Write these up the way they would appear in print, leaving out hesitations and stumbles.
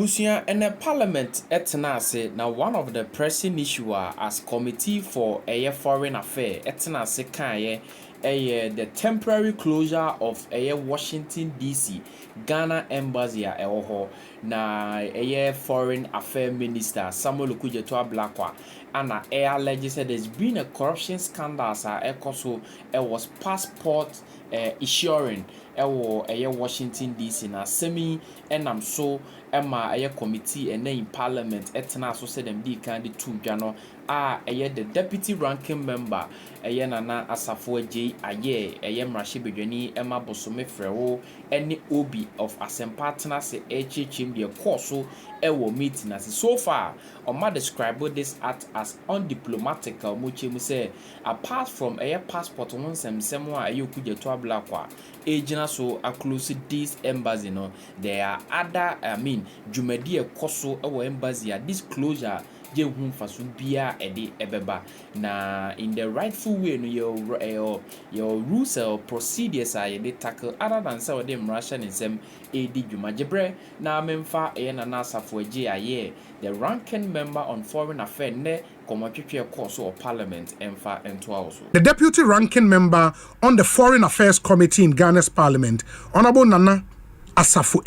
Abusia and the Parliament etenase na one of the pressing issue as Committee for Foreign Affairs etenase kan the temporary closure of Washington DC Ghana embassy a ɛwɔ na Foreign Affairs Minister Samuel Okudzeto Ablakwa and alleged said there's been a corruption scandal so was passport issuing Washington DC na semi enam so Emma committee and in parliament etna so said them di kan di two dwano the deputy ranking member nana asafo J aye mrashi bedwani Emma Bosome Frewo any obi of asem partner say chim the course so meeting as so far Oma describe this act as undiplomatic muchemu say apart from passport one sem semwa Okudzeto Ablakwa agent so close this embassy no there are other Jumedi Koso embassy disclosure je hu faso bia ebeba na in the rightful way no your rules or procedures are they tackle other than say them Russian in some AD Jumajebre na memfa na nasafo aye the ranking member on foreign affairs ne komotwetwe course or parliament emfa ento also the deputy ranking member on the foreign affairs committee in Ghana's parliament honorable Nana Asafo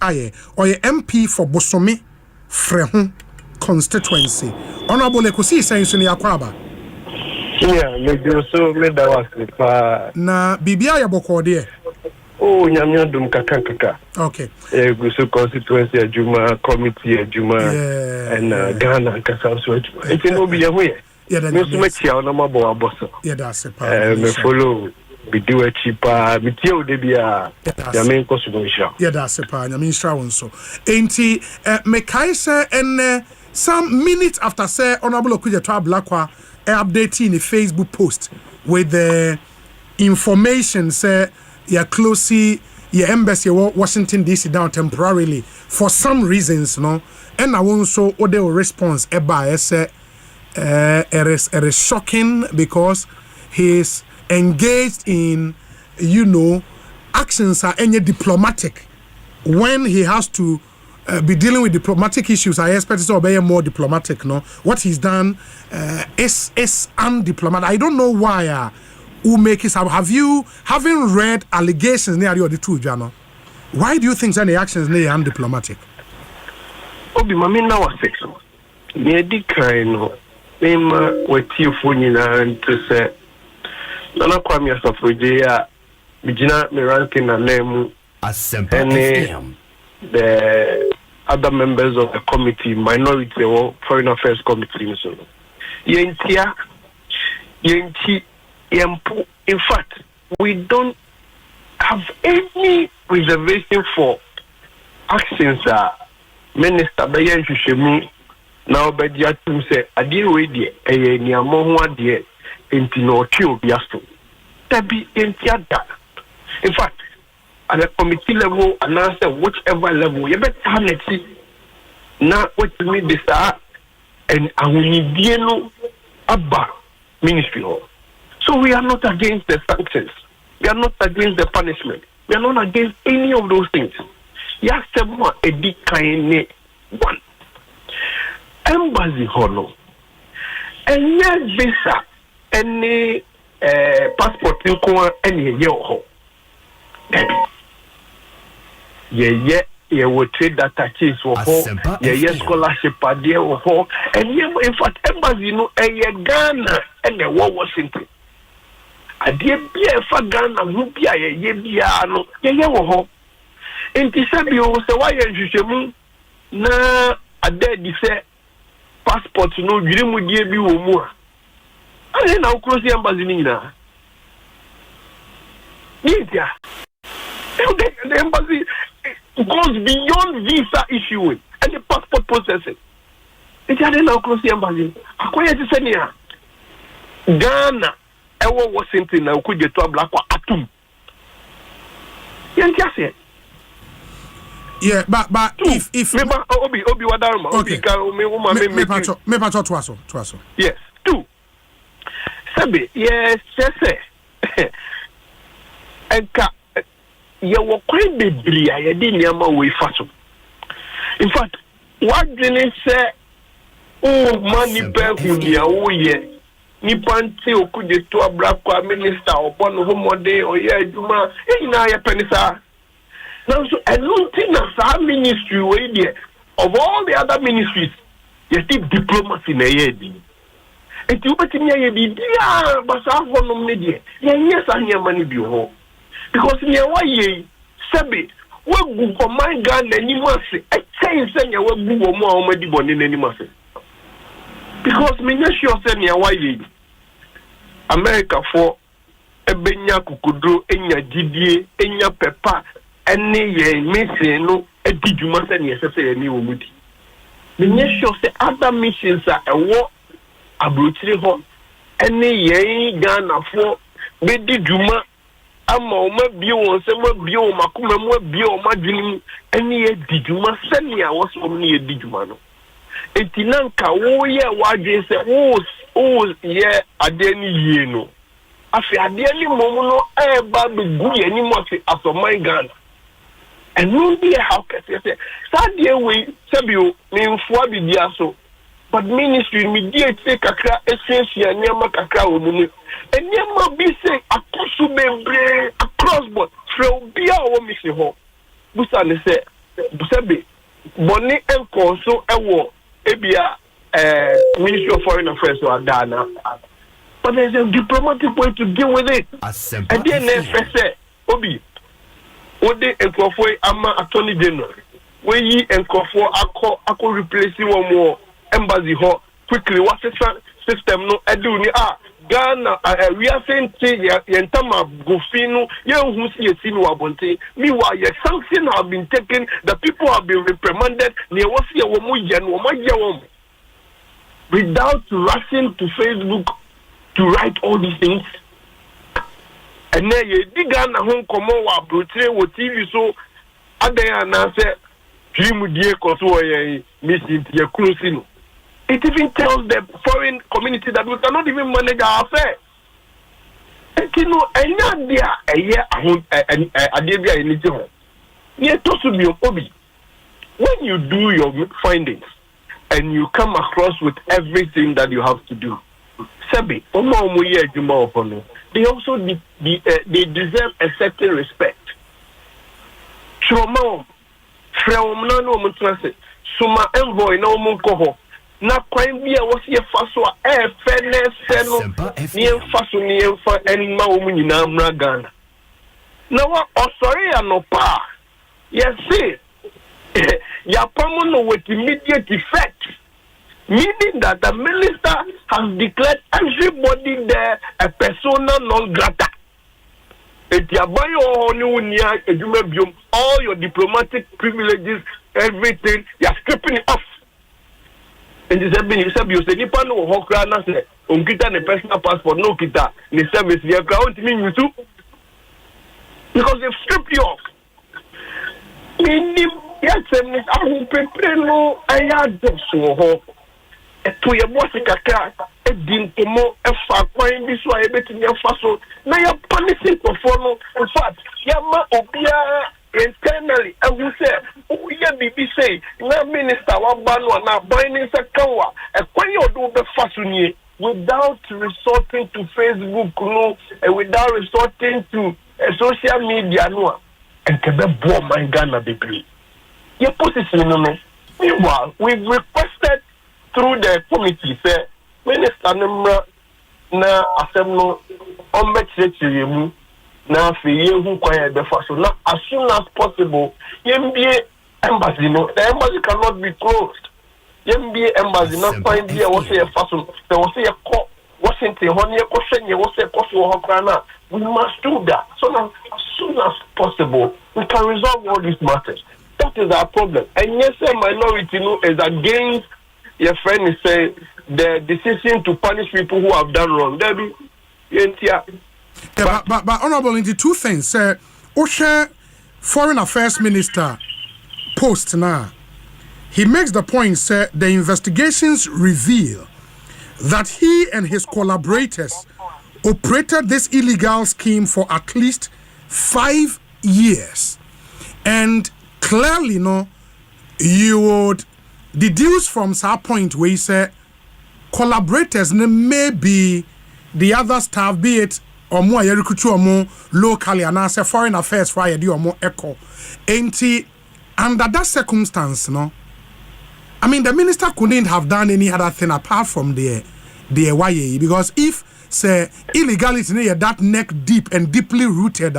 Aye or MP for Bosome Frehu constituency honorable Ekusi saying so ni akwaba me so me da was na bibia ya boko de oh nyamya dum kaka okay so constituency adjuma committee adjuma and Ghana kasa so it no be here me so me tia na mabo aboso that's it me follow be do a cheaper me tia de bia ya me nko so sha that's it pa nyame nshra won so enti me kai say en some minutes after say honorable Okudzeto Ablakwa updating the Facebook post with the information say you're closely your embassy Washington DC down temporarily for some reasons and I won't show other response by say it is shocking because he is engaged in actions are any diplomatic when he has to be dealing with diplomatic issues. I expect to be more diplomatic. What he's done is undiplomatic. I don't know why who make it. Having read allegations near the two Jano, why do you think any actions near undiplomatic? Obi mami na was sex. Me di kind name with you funina to say Nana Kwame Asafo Bijina me ranking na name FM. The other members of the committee, minority or foreign affairs committee. So, in fact, we don't have any reservation for actions. Minister Bayan Shushemi now Bediatum say, I deal with the Niamoa dear Intino Tio Biasto. Tabi Intiada. In fact, at the committee level, and answer whichever level, you better have it. Now, what you mean this and I will need Abba Ministry Hall. So we are not against the sanctions. We are not against the punishment. We are not against any of those things. Yes, more a decline one. Embassy Hall. And yes, visa, any passport, you can any year hall. Will trade data case for scholarship idea or and in fact embassy a Ghana and the war Washington. A dear be a Ghana who be a yebiano, ho. In Tisabio, so why you na a dead say passport no dream would give you more. I then now close the embassy Nina. The embassy goes beyond visa issuing and the passport processing. It's now close the embassy. Acquire to send here. Ghana, Ewa Washington, now could get to a black atom. Yeah, but if remember Obi Wadarma, okay, me pacho. Yes, two. Sabi, yes, and you were quite the bria, you didn't know way faso. In fact, what did it say? Oh, money back with the away. Nipanti Okudzeto Abrakwa minister upon home day or yeah, Juma, na ya penisa. Now, so I don't think that ministry way there of all the other ministries, you see diplomacy na year. And you bet me a be dear, but I want no media. Yes, I hear money be home. Because near why ye, Sabi, what go for my gun and you must say, I can't say you will be more money in any must. Because me not sure say near why ye. America for a benya kukudro, enya GDA, enya pepa, any ye missing no, a did you must say, yes, say a new wood. Me not sure say other missions are a war. Abrutiri ho ene yen Ghana for bedi dwuma ama o ma bi won se ma bi o makoma mu bi o madwini ene ye di dwuma sene a wo so ne ye di dwuma no enti nanka wo ye wadwe se o ye ade ni yie no afi ade ni mom no e ba be gu ye ni mo se asoman Ghana enu bi how kese se sadie we sabio me mfua bi dia so. But ministry immediate say kakra essential nyama kakra omunu enyama bi say akosu membre across board from bia o mi se ho busa ne say busabe boni enko so ewo ebia Ministry of Foreign Affairs or Ghana, but there's a diplomatic way to deal with it. And then say obi ode enkofo ama attorney general we yi enkofo akọ replace one more embassy ho quickly what system no edu ni Ghana we are saying yentama gofinu ye hu si esi ni wabonte meanwhile your sanction have been taken, the people have been reprimanded ne wo se wo mu ye no ma ye wo without rushing to Facebook to write all these things. And then you dig on a home common while portraying with TV so Adaya na say dream dear Kosovo missing your closing. It even tells the foreign community that we cannot even manage our affairs. And you know, and there a year a day in it. Near to Obi. When you do your findings and you come across with everything that you have to do, Sebi, they also they deserve a certain respect. Trauma, from no Suma envoy no munkoho. Na kwine bia wo se faso a fairness no nie faso nie fa enma wo nyina mra Ghana. Na wa osori anopa. Yes see. Ya pamono with immediate effect. Meaning that the minister has declared everybody there a persona non grata. All your diplomatic privileges, everything, you are stripping it off. And you said, you say, Nipan or Hokrana say, Unkita the personal passport, no kita, the service, you are going to mean you too. Because they've stripped you off. Yes, I will prepare no, I had so. To your boss, a dintomo, a far point, this way, betting your faso. Now you're punishing for follow. In fact, Yama Opia internally, I will say, oh, yeah, BB say, now Minister Wabano, now binding Sakawa, a quayo do the fasuni without resorting to Facebook, no, and without resorting to social media, no, and can be born my Ghana degree. Your position, no. Meanwhile, we've requested through the committee, say, Minister Nemra na asemno ombechechirimu na fiye hu kwaya the first. Now, as soon as possible, YMBA embassy, no, the embassy cannot be closed. YMBA embassy, not find here, what's a fashion, there was a court, Washington, Honey, Koshen, what's a cost. We must do that. So now, as soon as possible, we can resolve all these matters. That is our problem. And yes, a minority no, is against your friend is saying the decision to punish people who have done wrong. But honorable, into two things. Osha, Foreign Affairs Minister, post now. He makes the point, sir, the investigations reveal that he and his collaborators operated this illegal scheme for at least 5 years. And clearly, no, you would deduce from that point where you say collaborators may be the other staff, be it or more recruit or more locally and as a foreign affairs for or more echo. Under that circumstance, no, I mean the minister couldn't have done any other thing apart from the YAE, because if say illegality near that neck deep and deeply rooted,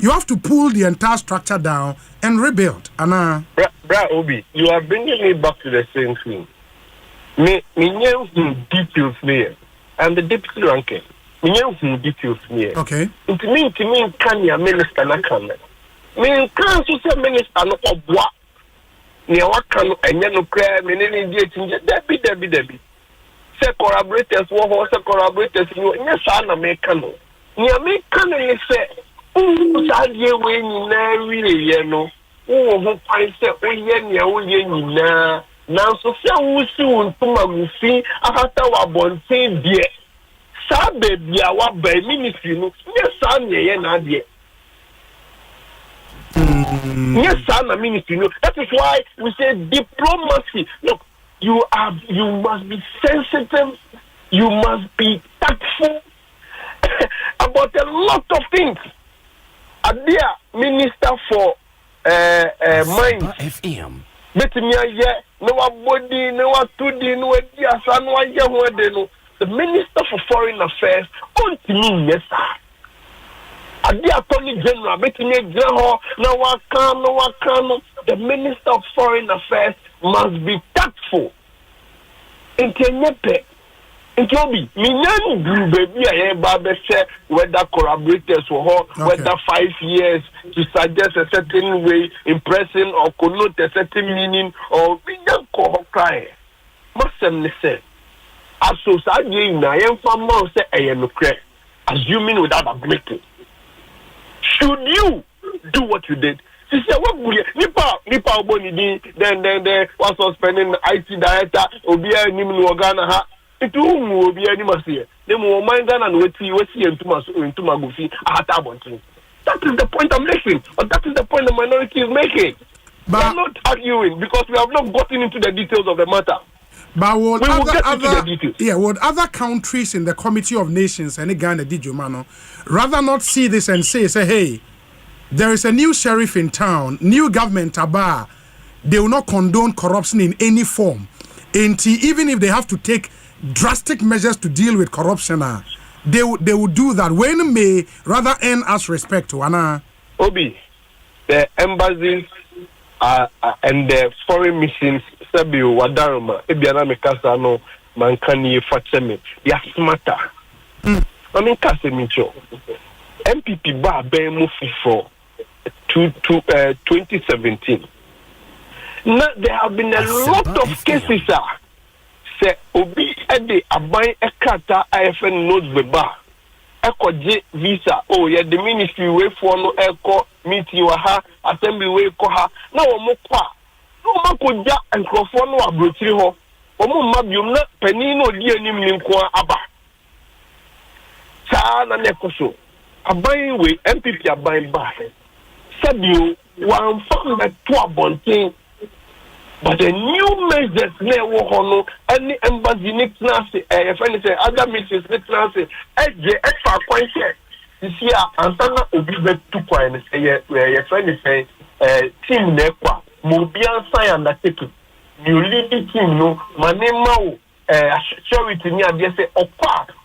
you have to pull the entire structure down and rebuild. Bra Obi, you are bringing me back to the same thing. Me details there. I'm the deputy ranking. Me details there. Okay. It means can your minister not come? Me can't say minister no obwa. Ni wakan enye no kra me ne die tinje debi. Say collaborators wo say collaborators you nye sa na me kan no. Ni me kan ni say sa die we ni na wi ye no. Wo ho pan say o ye ni wo ye nyina. Nanso se wo si won tuma gufi afata wa bonten die. Sa baby a wa ba ministry no. Nye sa na ye na die. Yes, sir, ministry. No, that is why we say diplomacy. Look, you must be sensitive. You must be tactful about a lot of things. Adia minister for mines. FM. The minister for foreign affairs. Yes, sir. The Attorney General, the Minister of Foreign Affairs must be tactful. In Kenyepe, in Toby, Minyan baby, I whether collaborators or whether 5 years to suggest a certain way, impressing or connote a certain meaning, or Minyan cry. Must say, as so sad, I am from Mount, say, I am assuming without admitting. Should you do what you did? She said, what would you? Nipa Bonidi, then was suspending the IT director, Obia Nimu Ogana ha. Itu Obia Nimasi. They will mind and wait into Magufi, Ahatabonti. That is the point I'm making, or that is the point the minority is making. But we are not arguing because we have not gotten into the details of the matter. But would other countries in the Committee of Nations and Ghana did you rather not see this and say, hey, there is a new sheriff in town, new government about, they will not condone corruption in any form. Even if they have to take drastic measures to deal with corruption, they will do that. When may rather earn us respect to Anna. Obi, the embassies and the foreign missions. Sabio Wadaruma, Ebiana Mekasano, Mankani Fatsemi, they are smarter. I mean, Casemicho, MPP Bar Bemu for 2017. Now, there have been a lot of cases, say, Obi Ede Abai Ekata IFN notes the bar. Eko J visa, oh, yeah, the ministry way for no Eko, meet you, assembly way koha, no more. Makoja and Crofono Abrotri Omo Mabium na Penino Dianim Ninkwa Aba. Sana Nekoso. Abaying way MPP abaying back. Sabio one found that 2 bonting. But the new measures never hono any embassy Nick Nancy, if anything, other missions Nick Nancy, F quite this year, and Sana Obi to coin, where your friend is saying, Team Nequa. Mobian sign undertaking. You lead the team, no, my name now, charity near the say,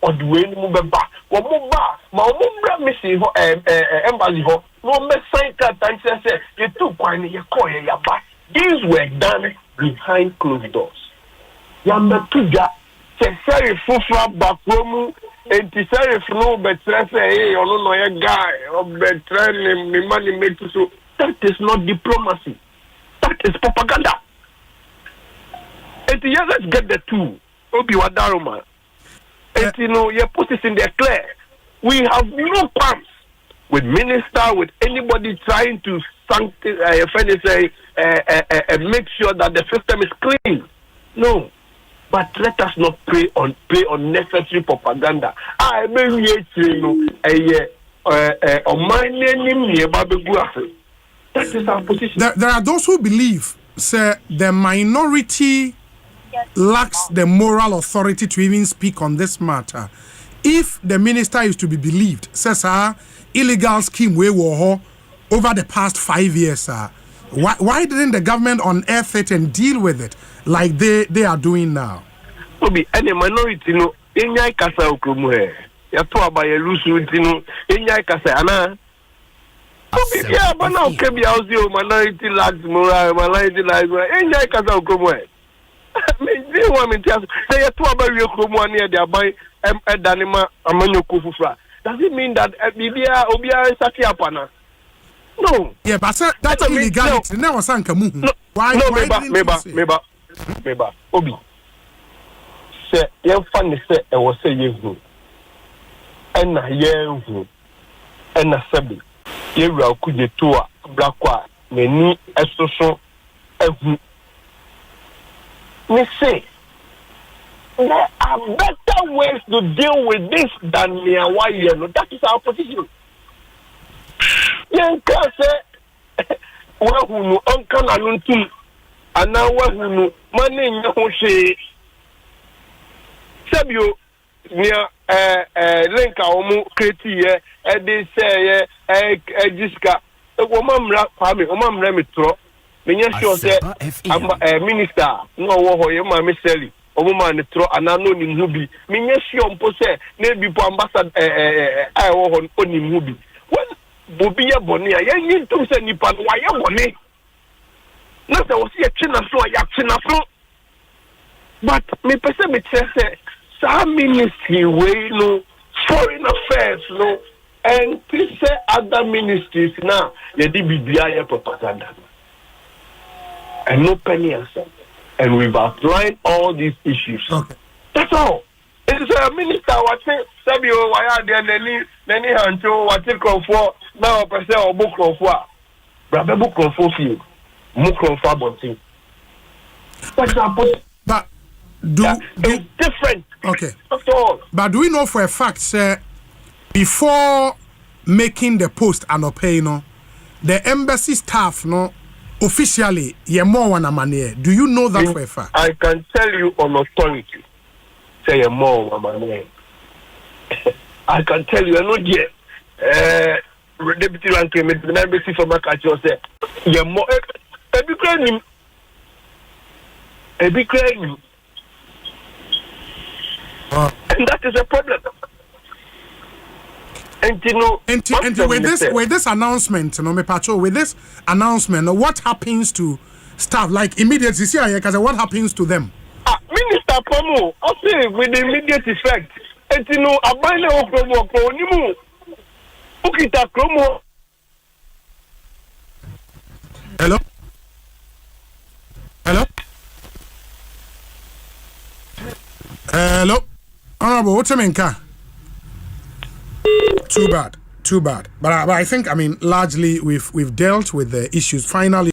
or the way move back. What move back? My mum missing embassy, no mess sign that and say, you took one your coin, your back. These were done behind closed doors. Yamatuga, Sari Fufra Bakromu, and Tisari Fno, but say, or no, a guy, or betraying me money made to so. That is not diplomacy. That is propaganda. And let's get the two. Obi Wadaruma. And your position there clear. We have no qualms with minister, with anybody trying to make sure that the system is clean. No. But let us not play unnecessary propaganda. I mean, There are those who believe say the minority lacks the moral authority to even speak on this matter. If the minister is to be believed, says illegal scheme we were over the past 5 years, why didn't the government unearth it and deal with it like they are doing now? Obi, any minority no, inyai kasa okromu he. Ya to abaye lusu no, inyai kasa ana. Obi, ya bana okebi auzi o minority lacks moral, minority lacks moral. Inyai kasa okromu he. Me dey want me tell say ya to abaye okromu ani e dey abai edanima amanyoko fufra. Does it mean that bibia obia saki apana? No. Yeah, but sir, that's illegality. Now sanka mu. Why meba. Obi. Say ye fan say e was say yehu. Ena yehu. Ena sabi. Ye wura Okudzeto a blakwa nani esoso ehu. Me say there are better ways to deal with this than me and why you know. That is our position. Yanka say wahunu onka na nuntum ana wahunu mane nyaho hwe sabio nia lenka omu kreti ye e dey say ye ejiska omamra kwame omamra metro menya sure say minister no wo ho ye ma meseli omuma ne tro ana no nim hu bi menya sure mpo say na bi po ambassador ai wo ho onim hu bi bobi ya boni ya yin tum se nipa no wa ya boni na se wo se twe na so ya twe na so but me pese me say some ministry we no foreign affairs no and say other ministries now ye di bibia ya propaganda and no penny answer and we've outlined all these issues. Okay. That's all. It's a minister watching Sabio why there nani hancho watching for now per se or book for Brother book for you. Book for bonting. But it's different. Okay. That's all. But do we know for a fact, sir, before making the post and pay the embassy staff officially more one money. Do you know that for a fact? I can tell you on authority. Say more money. I can tell you, I know yet. Deputy ranking with the embassy for my country say, "Yeah, more a big crane, and that is a problem." And you know, with this announcement, me patrol with this announcement, what happens to staff? Like immediately, see, because what happens to them? Minister Pomo, okay, with immediate effect. And you know, a bine of Promo, Ukita Promo. Hello? Honorable, what's your name? Too bad. But I think, largely we've dealt with the issues. Finally.